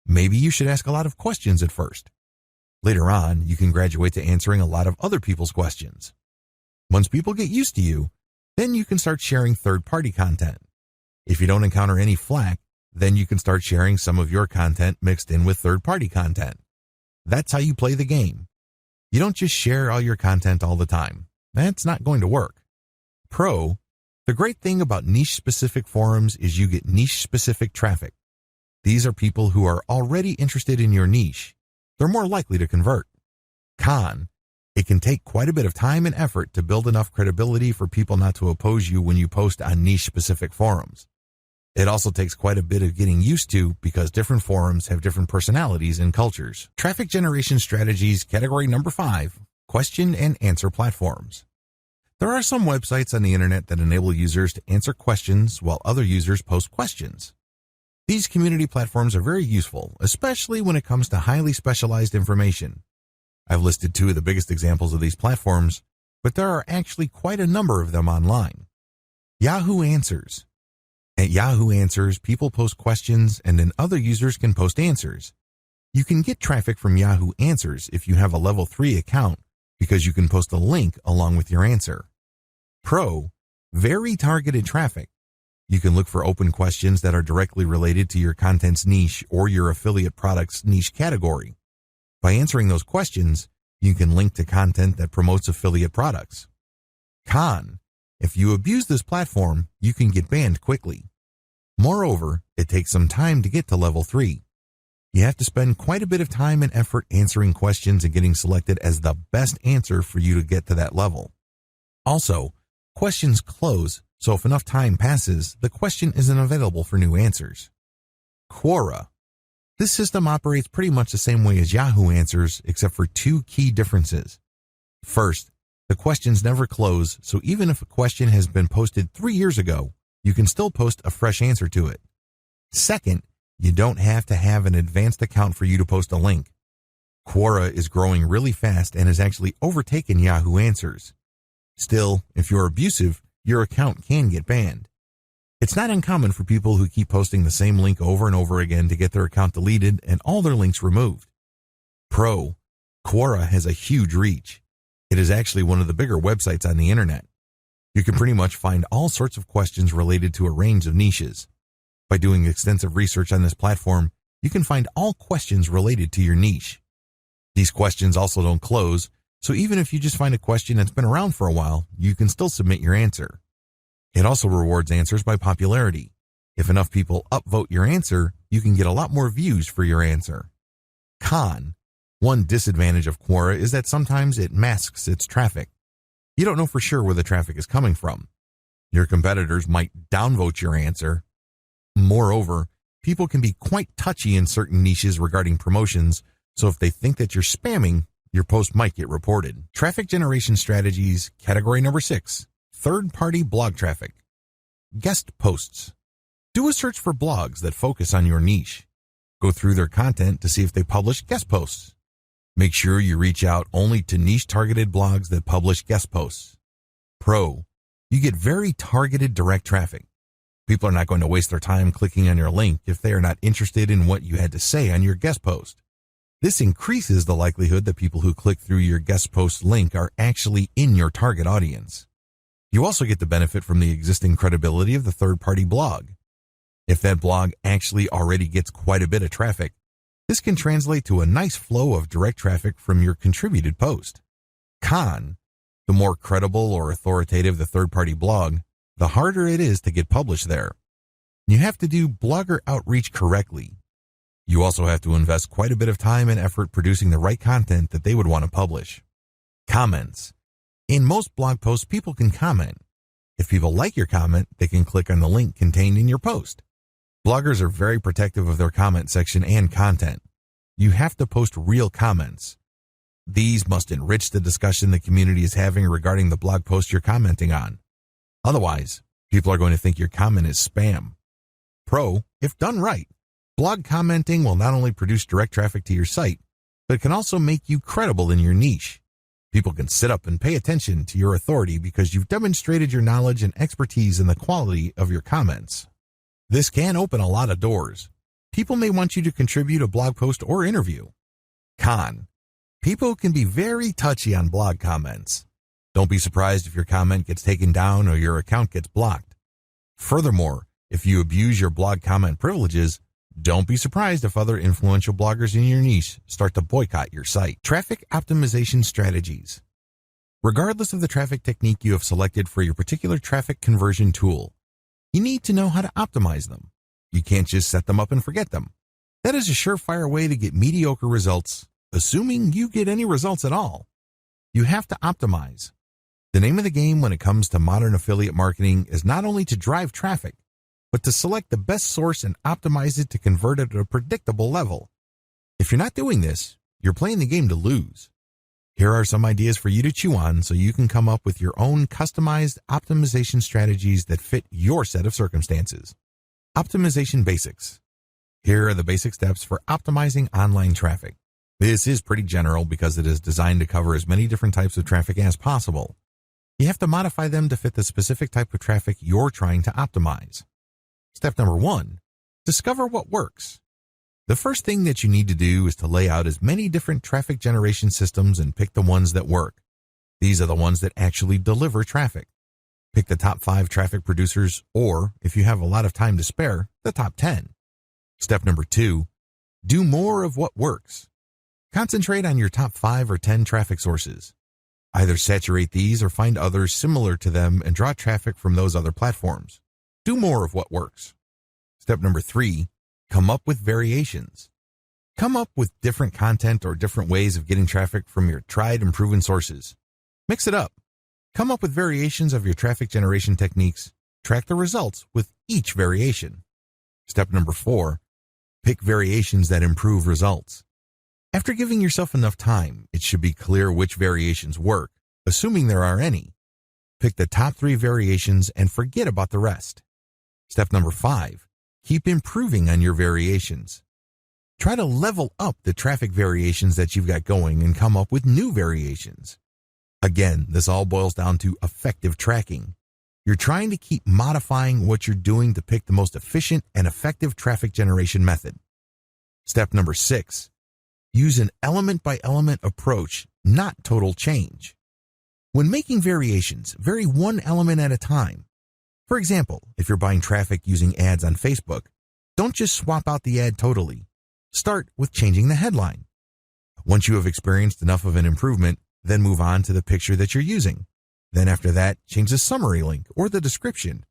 Maybe you should ask a lot of questions at first. Later on, you can graduate to answering a lot of other people's questions. Once people get used to you, then you can start sharing third-party content. If you don't encounter any flack, then you can start sharing some of your content mixed in with third-party content. That's how you play the game. You don't just share all your content all the time. That's not going to work. Pro, the great thing about niche-specific forums is you get niche-specific traffic. These are people who are already interested in your niche. They're more likely to convert. Con, it can take quite a bit of time and effort to build enough credibility for people not to oppose you when you post on niche-specific forums. It also takes quite a bit of getting used to because different forums have different personalities and cultures. Traffic generation strategies, category number 5, question and answer platforms. There are some websites on the internet that enable users to answer questions while other users post questions. These community platforms are very useful, especially when it comes to highly specialized information. I've listed 2 of the biggest examples of these platforms, but there are actually quite a number of them online. Yahoo Answers. At Yahoo Answers, people post questions and then other users can post answers. You can get traffic from Yahoo Answers if you have a level 3 account because you can post a link along with your answer. Pro, very targeted traffic. You can look for open questions that are directly related to your content's niche or your affiliate product's niche category. By answering those questions, you can link to content that promotes affiliate products. Con, if you abuse this platform, you can get banned quickly. Moreover, it takes some time to get to level 3. You have to spend quite a bit of time and effort answering questions and getting selected as the best answer for you to get to that level. Also, questions close, so if enough time passes, the question isn't available for new answers. Quora. This system operates pretty much the same way as Yahoo Answers, except for 2 key differences. First, the questions never close, so even if a question has been posted 3 years ago, you can still post a fresh answer to it. Second, you don't have to have an advanced account for you to post a link. Quora is growing really fast and has actually overtaken Yahoo Answers. Still, if you're abusive, your account can get banned. It's not uncommon for people who keep posting the same link over and over again to get their account deleted and all their links removed. Pro, Quora has a huge reach. It is actually one of the bigger websites on the internet. You can pretty much find all sorts of questions related to a range of niches. By doing extensive research on this platform, you can find all questions related to your niche. These questions also don't close, so even if you just find a question that's been around for a while, you can still submit your answer. It also rewards answers by popularity. If enough people upvote your answer, you can get a lot more views for your answer. Con. One disadvantage of Quora is that sometimes it masks its traffic. You don't know for sure where the traffic is coming from. Your competitors might downvote your answer. Moreover, people can be quite touchy in certain niches regarding promotions, so if they think that you're spamming, your post might get reported. Traffic generation strategies, category number 6, third-party blog traffic. Guest posts. Do a search for blogs that focus on your niche. Go through their content to see if they publish guest posts. Make sure you reach out only to niche-targeted blogs that publish guest posts. Pro, you get very targeted direct traffic. People are not going to waste their time clicking on your link if they are not interested in what you had to say on your guest post. This increases the likelihood that people who click through your guest post link are actually in your target audience. You also get the benefit from the existing credibility of the third-party blog. If that blog actually already gets quite a bit of traffic, this can translate to a nice flow of direct traffic from your contributed post. Con, the more credible or authoritative the third-party blog, the harder it is to get published there. You have to do blogger outreach correctly. You also have to invest quite a bit of time and effort producing the right content that they would want to publish. Comments. In most blog posts, people can comment. If people like your comment, they can click on the link contained in your post. Bloggers are very protective of their comment section and content. You have to post real comments. These must enrich the discussion the community is having regarding the blog post you're commenting on. Otherwise, people are going to think your comment is spam. Pro, if done right, blog commenting will not only produce direct traffic to your site, but it can also make you credible in your niche. People can sit up and pay attention to your authority because you've demonstrated your knowledge and expertise in the quality of your comments. This can open a lot of doors. People may want you to contribute a blog post or interview. Con, people can be very touchy on blog comments. Don't be surprised if your comment gets taken down or your account gets blocked. Furthermore, if you abuse your blog comment privileges, don't be surprised if other influential bloggers in your niche start to boycott your site. Traffic optimization strategies. Regardless of the traffic technique you have selected for your particular traffic conversion tool, you need to know how to optimize them. You can't just set them up and forget them. That is a surefire way to get mediocre results, assuming you get any results at all. You have to optimize. The name of the game when it comes to modern affiliate marketing is not only to drive traffic, but to select the best source and optimize it to convert it at a predictable level. If you're not doing this, you're playing the game to lose. Here are some ideas for you to chew on so you can come up with your own customized optimization strategies that fit your set of circumstances. Optimization basics. Here are the basic steps for optimizing online traffic. This is pretty general because it is designed to cover as many different types of traffic as possible. You have to modify them to fit the specific type of traffic you're trying to optimize. Step number 1, discover what works. The first thing that you need to do is to lay out as many different traffic generation systems and pick the ones that work. These are the ones that actually deliver traffic. Pick the top 5 traffic producers, or, if you have a lot of time to spare, the top 10. Step number 2, do more of what works. Concentrate on your top 5 or 10 traffic sources. Either saturate these or find others similar to them and draw traffic from those other platforms. Do more of what works. Step number 3, come up with variations. Come up with different content or different ways of getting traffic from your tried and proven sources. Mix it up. Come up with variations of your traffic generation techniques. Track the results with each variation. Step number 4, pick variations that improve results. After giving yourself enough time, it should be clear which variations work, assuming there are any. Pick the top 3 variations and forget about the rest. Step number 5, keep improving on your variations. Try to level up the traffic variations that you've got going and come up with new variations. Again, this all boils down to effective tracking. You're trying to keep modifying what you're doing to pick the most efficient and effective traffic generation method. Step number 6, use an element-by-element approach, not total change. When making variations, vary one element at a time. For example, if you're buying traffic using ads on Facebook, don't just swap out the ad totally. Start with changing the headline. Once you have experienced enough of an improvement, then move on to the picture that you're using. Then after that, change the summary link or the description.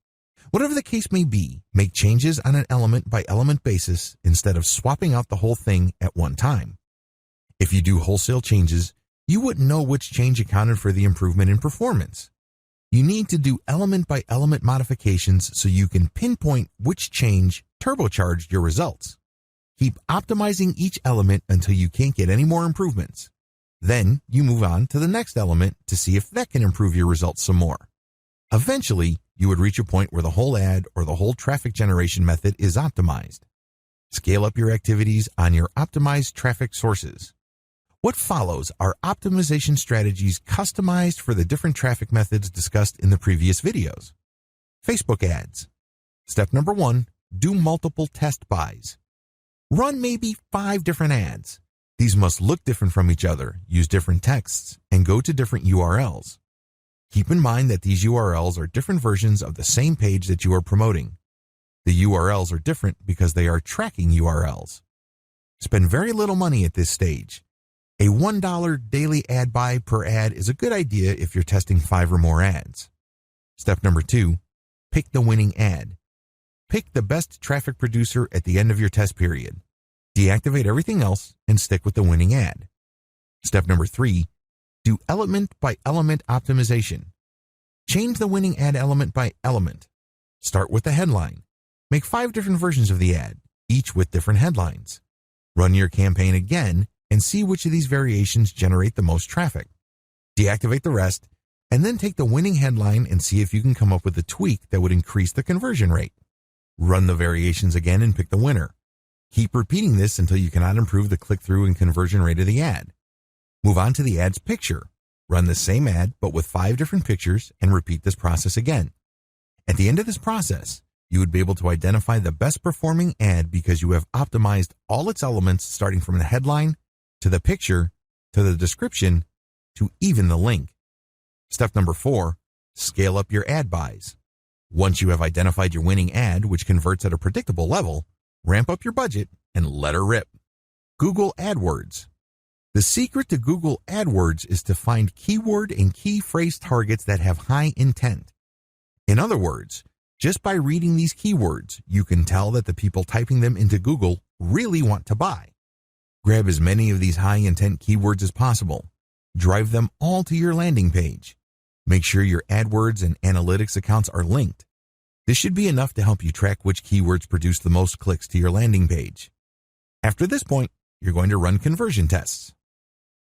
Whatever the case may be, make changes on an element-by-element basis instead of swapping out the whole thing at one time. If you do wholesale changes, you wouldn't know which change accounted for the improvement in performance. You need to do element-by-element modifications so you can pinpoint which change turbocharged your results. Keep optimizing each element until you can't get any more improvements. Then you move on to the next element to see if that can improve your results some more. Eventually, you would reach a point where the whole ad or the whole traffic generation method is optimized. Scale up your activities on your optimized traffic sources. What follows are optimization strategies customized for the different traffic methods discussed in the previous videos. Facebook ads. Step number 1, do multiple test buys. Run maybe 5 different ads. These must look different from each other, use different texts, and go to different URLs. Keep in mind that these URLs are different versions of the same page that you are promoting. The URLs are different because they are tracking URLs. Spend very little money at this stage. A $1 daily ad buy per ad is a good idea if you're testing 5 or more ads. Step number 2, pick the winning ad. Pick the best traffic producer at the end of your test period. Deactivate everything else and stick with the winning ad. Step number 3, do element-by-element optimization. Change the winning ad element by element. Start with the headline. Make 5 different versions of the ad, each with different headlines. Run your campaign again and see which of these variations generate the most traffic. Deactivate the rest, and then take the winning headline and see if you can come up with a tweak that would increase the conversion rate. Run the variations again and pick the winner. Keep repeating this until you cannot improve the click-through and conversion rate of the ad. Move on to the ad's picture. Run the same ad but with 5 different pictures and repeat this process again. At the end of this process, you would be able to identify the best performing ad because you have optimized all its elements starting from the headline, to the picture, to the description, to even the link. Step number 4, scale up your ad buys. Once you have identified your winning ad, which converts at a predictable level, ramp up your budget and let her rip. Google AdWords. The secret to Google AdWords is to find keyword and key phrase targets that have high intent. In other words, just by reading these keywords, you can tell that the people typing them into Google really want to buy. Grab as many of these high-intent keywords as possible. Drive them all to your landing page. Make sure your AdWords and analytics accounts are linked. This should be enough to help you track which keywords produce the most clicks to your landing page. After this point, you're going to run conversion tests.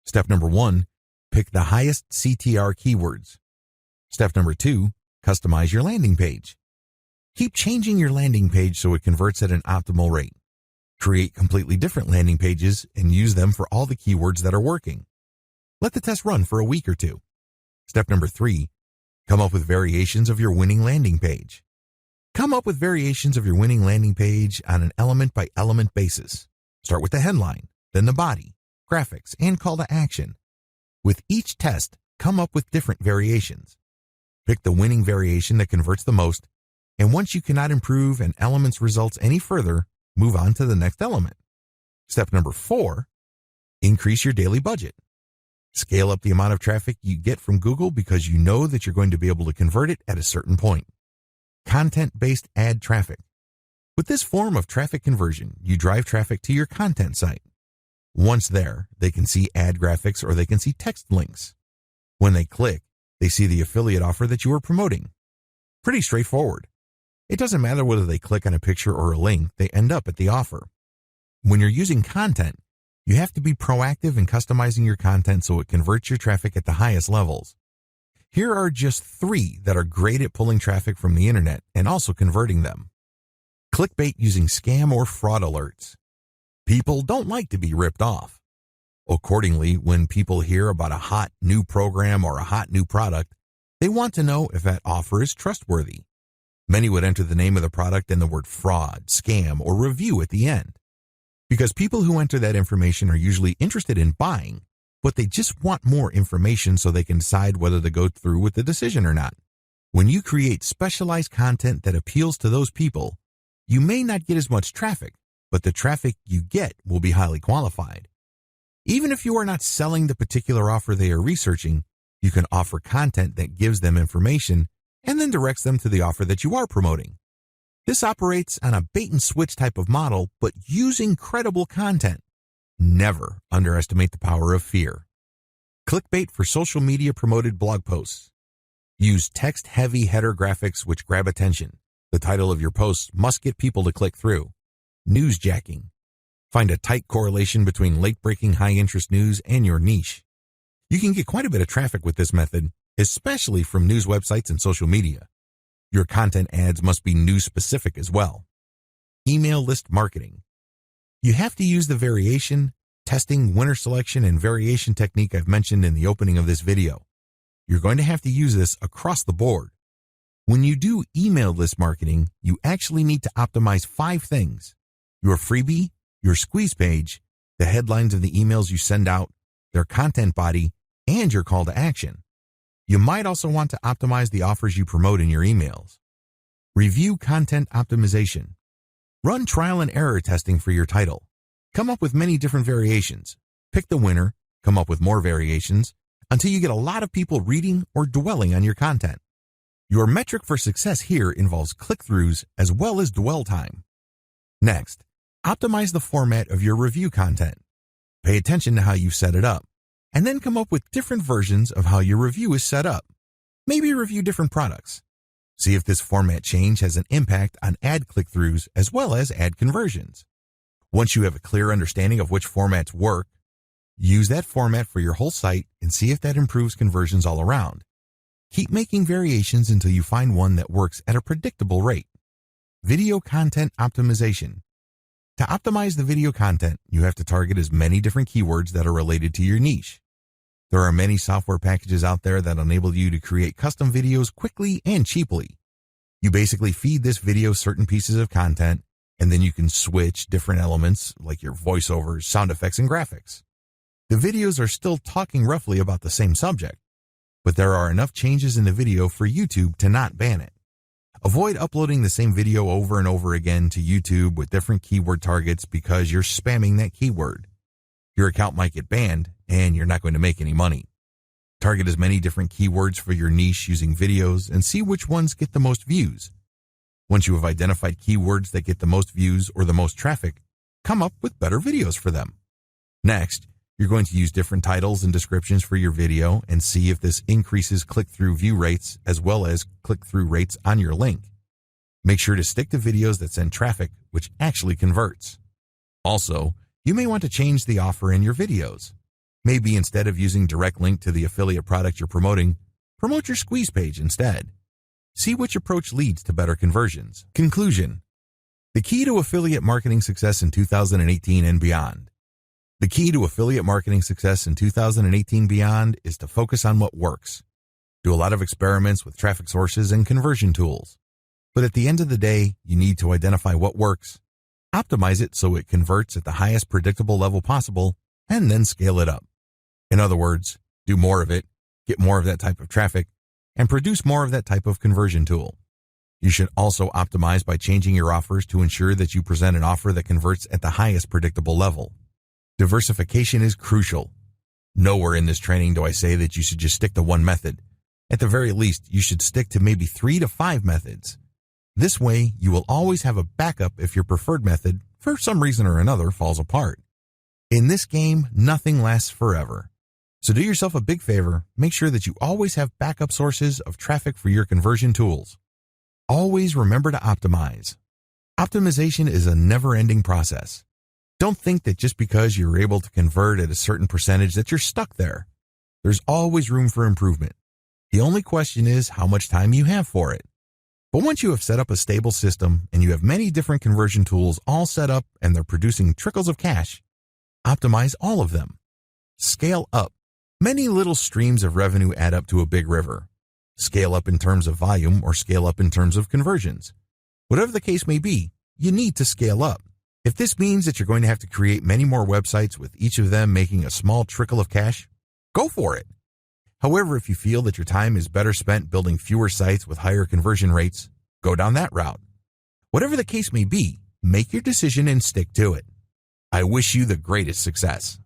Step number 1, pick the highest CTR keywords. Step number 2, customize your landing page. Keep changing your landing page so it converts at an optimal rate. Create completely different landing pages and use them for all the keywords that are working. Let the test run for a week or 2. Step number 3, come up with variations of your winning landing page. Come up with variations of your winning landing page on an element-by-element basis. Start with the headline, then the body, graphics, and call to action. With each test, come up with different variations. Pick the winning variation that converts the most, and once you cannot improve an element's results any further, move on to the next element. Step number 4, increase your daily budget. Scale up the amount of traffic you get from Google because you know that you're going to be able to convert it at a certain point. Content-based ad traffic. With this form of traffic conversion, you drive traffic to your content site. Once there, they can see ad graphics or they can see text links. When they click, they see the affiliate offer that you are promoting. Pretty straightforward. It doesn't matter whether they click on a picture or a link, they end up at the offer. When you're using content, you have to be proactive in customizing your content so it converts your traffic at the highest levels. Here are just 3 that are great at pulling traffic from the internet and also converting them. Clickbait using scam or fraud alerts. People don't like to be ripped off. Accordingly, when people hear about a hot new program or a hot new product, they want to know if that offer is trustworthy. Many would enter the name of the product and the word fraud, scam, or review at the end. Because people who enter that information are usually interested in buying, but they just want more information so they can decide whether to go through with the decision or not. When you create specialized content that appeals to those people, you may not get as much traffic, but the traffic you get will be highly qualified. Even if you are not selling the particular offer they are researching, you can offer content that gives them information and then directs them to the offer that you are promoting. This operates on a bait-and-switch type of model, but using credible content. Never underestimate the power of fear. Clickbait for social media promoted blog posts. Use text-heavy header graphics which grab attention. The title of your posts must get people to click through. Newsjacking. Find a tight correlation between late-breaking high-interest news and your niche. You can get quite a bit of traffic with this method, especially from news websites and social media. Your content ads must be news-specific as well. Email list marketing. You have to use the variation, testing, winner selection, and variation technique I've mentioned in the opening of this video. You're going to have to use this across the board. When you do email list marketing, you actually need to optimize 5 things: your freebie, your squeeze page, the headlines of the emails you send out, their content body, and your call to action. You might also want to optimize the offers you promote in your emails. Review content optimization. Run trial and error testing for your title. Come up with many different variations. Pick the winner, come up with more variations, until you get a lot of people reading or dwelling on your content. Your metric for success here involves click-throughs as well as dwell time. Next, optimize the format of your review content. Pay attention to how you set it up, and then come up with different versions of how your review is set up. Maybe review different products. See if this format change has an impact on ad click-throughs as well as ad conversions. Once you have a clear understanding of which formats work, use that format for your whole site and see if that improves conversions all around. Keep making variations until you find one that works at a predictable rate. Video content optimization. To optimize the video content, you have to target as many different keywords that are related to your niche. There are many software packages out there that enable you to create custom videos quickly and cheaply. You basically feed this video certain pieces of content, and then you can switch different elements like your voiceovers, sound effects, and graphics. The videos are still talking roughly about the same subject, but there are enough changes in the video for YouTube to not ban it. Avoid uploading the same video over and over again to YouTube with different keyword targets because you're spamming that keyword. Your account might get banned, and you're not going to make any money. Target as many different keywords for your niche using videos and see which ones get the most views. Once you have identified keywords that get the most views or the most traffic, come up with better videos for them. Next, you're going to use different titles and descriptions for your video and see if this increases click-through view rates as well as click-through rates on your link. Make sure to stick to videos that send traffic, which actually converts. Also, you may want to change the offer in your videos. Maybe instead of using direct link to the affiliate product you're promoting, promote your squeeze page instead. See which approach leads to better conversions. Conclusion. The key to affiliate marketing success in 2018 and beyond. The key to affiliate marketing success in 2018 and beyond is to focus on what works. Do a lot of experiments with traffic sources and conversion tools. But at the end of the day, you need to identify what works, optimize it so it converts at the highest predictable level possible, and then scale it up. In other words, do more of it, get more of that type of traffic, and produce more of that type of conversion tool. You should also optimize by changing your offers to ensure that you present an offer that converts at the highest predictable level. Diversification is crucial. Nowhere in this training do I say that you should just stick to one method. At the very least, you should stick to maybe 3 to 5 methods. This way, you will always have a backup if your preferred method, for some reason or another, falls apart. In this game, nothing lasts forever. So do yourself a big favor, make sure that you always have backup sources of traffic for your conversion tools. Always remember to optimize. Optimization is a never-ending process. Don't think that just because you're able to convert at a certain percentage that you're stuck there. There's always room for improvement. The only question is how much time you have for it. But once you have set up a stable system and you have many different conversion tools all set up and they're producing trickles of cash, optimize all of them. Scale up. Many little streams of revenue add up to a big river. Scale up in terms of volume or scale up in terms of conversions. Whatever the case may be, you need to scale up. If this means that you're going to have to create many more websites with each of them making a small trickle of cash, go for it. However, if you feel that your time is better spent building fewer sites with higher conversion rates, go down that route. Whatever the case may be, make your decision and stick to it. I wish you the greatest success.